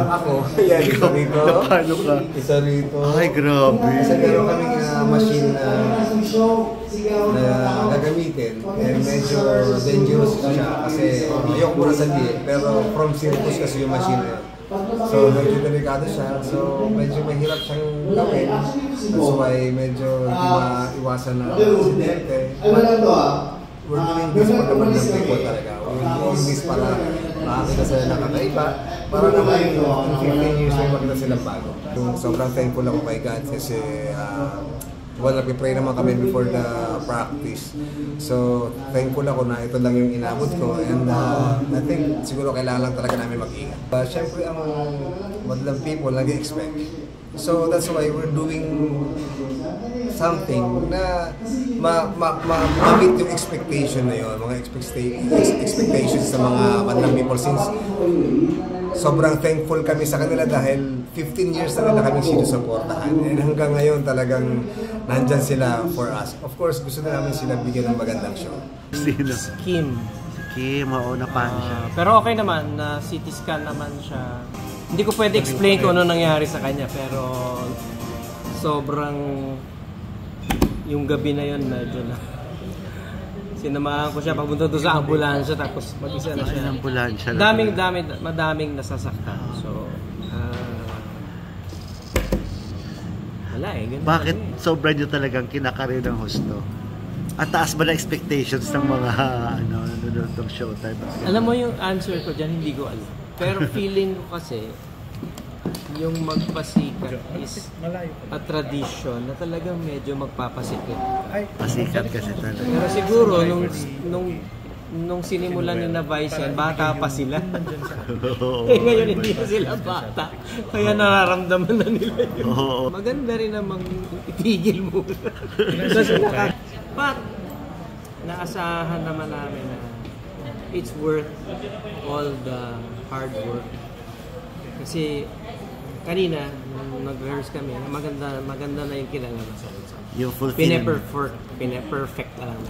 Ako, yan, isa rito. Paano ka? Isa rito. Ay, grabe. Kasi meron kaming machine na gagamitin. And medyo dangerous siya kasi ayoko muna sabihin. Pero from circus kasi yung machine na yun. So, medyo delikado siya. So, medyo mahirap siyang gawin. That's why medyo hindi maiwasan na aksidente. We're doing this for the Bandang people talaga. We're doing this para makakita sila ng kakaiba. Para naman in 15 years may makita silang bago. Sobrang thankful ako kay God kasi nagpipray naman kami before the practice. So, thankful ako na ito lang yung inabot ko and I think siguro kailangan lang talaga namin mag-ingat. Siyempre, ang Madlang people nag-expect. So, that's why we're doing something na ma-meet yung expectation na yun, mga expectations sa mga Madlang people since sobrang thankful kami sa kanila dahil 15 years na nila kami sinusuportahan and hanggang ngayon talagang nandyan sila for us. Of course, gusto na namin sila bigyan ng magandang show. Sino? Kim. Kim, oo, paano siya? Pero okay naman, na CT scan naman siya. Hindi ko pwede explain kung ano nangyari sa kanya, pero sobrang yung gabi na yun medyo na sinamahan ko siya papunta doon sa ambulansya tapos mag-isa na siya. Ambulansya. Madaming nasasaktan. So, wala ganun. Bakit sobrang nyo talagang kinakarir ng husto? At taas ba na expectations ng mga nanonood ng Showtime? Alam mo yung answer ko dyan, hindi ko alam. Pero feeling ko kasi yung magpasikat is a tradition na talagang medyo magpapasikat. Pasikat kasi talaga. Pero siguro nung sinimulan ni na Vice yan, bata pa sila. Ngayon hindi na sila bata. Kaya nararamdaman na nila yun. Maganda rin namang itigil mo. But naasahan naman namin na it's worth all the hard work. Kasi kanina, nung nag-rehearse kami, maganda na yung kinalaman sa yung fulfillment. Pine-perfect na lang.